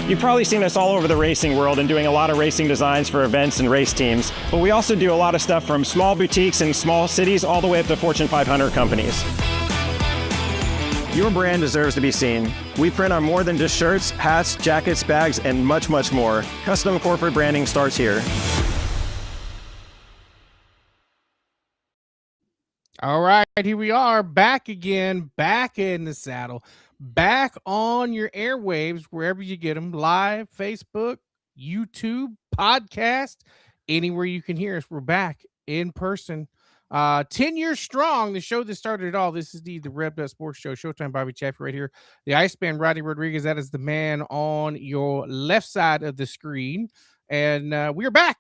You've probably seen us all over the racing world and doing a lot of racing designs for events and race teams, but we also do a lot of stuff from small boutiques in small cities all the way up to Fortune 500 companies. Your brand deserves to be seen. We print on more than just shirts, hats, jackets, bags, and much, much more. Custom corporate branding starts here. All right, here we are back again, back in the saddle, back on your airwaves, wherever you get them, live, Facebook, YouTube, podcast, anywhere you can hear us. We're back in person. 10 years strong, the show that started it all. This is the Revved Up Sports Show. Showtime Bobby Chaffee right here. The Iceman, Rodney Rodriguez, that is the man on your left side of the screen. And we are back.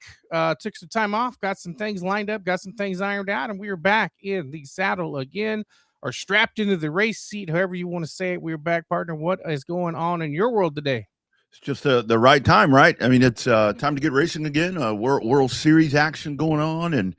Took some time off, got some things lined up, got some things ironed out, and we are back in the saddle again, or strapped into the race seat, however you want to say it. We're back, partner. What is going on in your world today? It's just the right time, right? I mean, it's time to get racing again. World Series action going on, and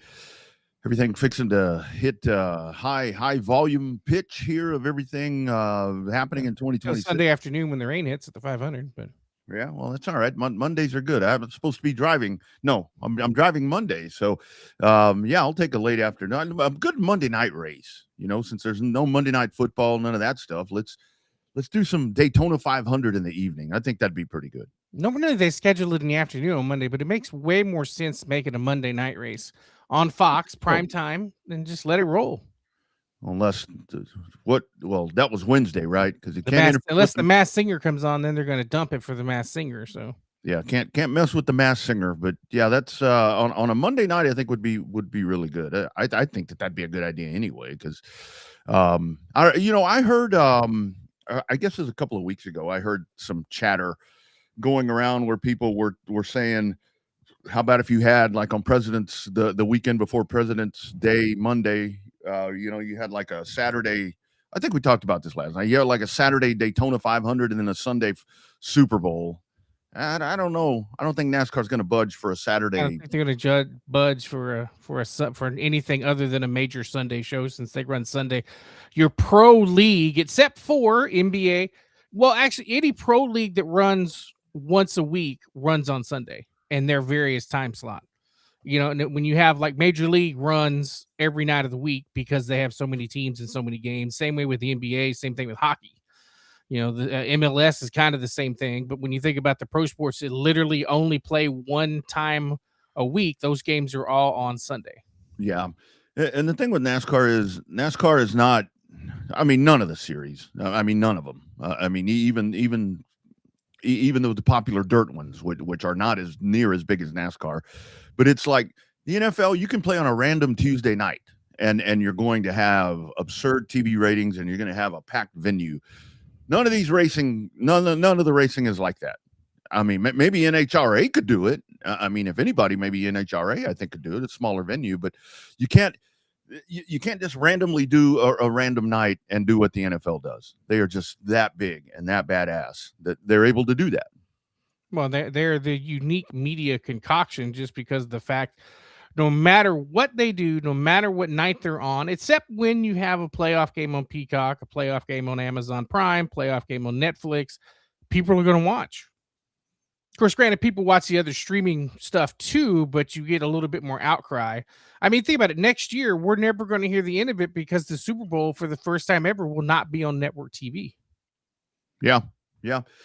everything fixing to hit high volume pitch here of everything happening in 2020. Sunday afternoon when the rain hits at the 500, but. Yeah, well, that's all right. Mondays are good. I'm supposed to be driving. No, I'm driving Monday. So, yeah, I'll take a late afternoon. A good Monday night race, since there's no Monday night football, none of that stuff. Let's do some Daytona 500 in the evening. I think that'd be pretty good. Normally they schedule it in the afternoon on Monday, but it makes way more sense to make it a Monday night race on Fox prime time and just let it roll. Unless that was Wednesday, right? Because unless the Masked Singer comes on, then they're going to dump it for the Masked Singer. So yeah, can't mess with the Masked Singer. But yeah, that's on a Monday night. I think would be really good. I think that'd be a good idea anyway. Because I heard I guess it was a couple of weeks ago. I heard some chatter going around where people were saying, how about if you had like on the weekend before President's Day, Monday. You had like a Saturday. I think we talked about this last night. You had like a Saturday Daytona 500 and then a Sunday Super Bowl. I don't know. I don't think NASCAR is going to budge for a Saturday. I don't think they're going to budge for anything other than a major Sunday show since they run Sunday. Your pro league, except for NBA. Well, actually, any pro league that runs once a week runs on Sunday and their various time slot. And when you have like Major League runs every night of the week because they have so many teams and so many games. Same way with the NBA, same thing with hockey. The MLS is kind of the same thing. But when you think about the pro sports, it literally only play one time a week. Those games are all on Sunday. Yeah. And the thing with NASCAR is not, I mean, none of the series. I mean, none of them. I mean, even though the popular dirt ones, which are not as near as big as NASCAR, but it's like the NFL, you can play on a random Tuesday night and you're going to have absurd TV ratings and you're going to have a packed venue. None of the racing is like that. I mean, maybe NHRA could do it. I mean, if anybody, maybe NHRA, I think could do it. It's a smaller venue, but you can't just randomly do a random night and do what the NFL does. They are just that big and that badass that they're able to do that. Well, they're the unique media concoction just because of the fact no matter what they do, no matter what night they're on, except when you have a playoff game on Peacock, a playoff game on Amazon Prime, playoff game on Netflix, people are going to watch. Of course, granted, people watch the other streaming stuff too, but you get a little bit more outcry. I mean, think about it. Next year, we're never going to hear the end of it because the Super Bowl, for the first time ever, will not be on network TV. Yeah.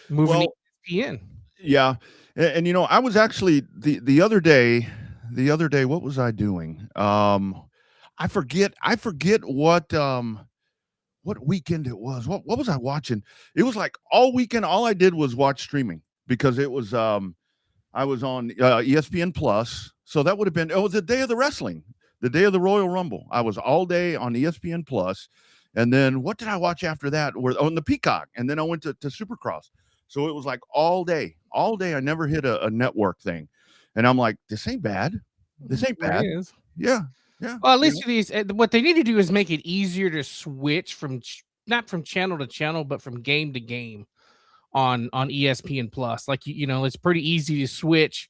Moving to ESPN. Yeah. And I was actually the other day, what was I doing? I forget what weekend it was. What was I watching? It was like all weekend. All I did was watch streaming because it was, I was on ESPN Plus. So that would have been, it was the day of the wrestling, the day of the Royal Rumble. I was all day on ESPN Plus. And then what did I watch after that? On the Peacock. And then I went to Supercross. So it was like all day. I never hit a network thing. And I'm like, this ain't bad. It is. Yeah. Well, at least what they need to do is make it easier to switch not from channel to channel, but from game to game on ESPN Plus. Like, it's pretty easy to switch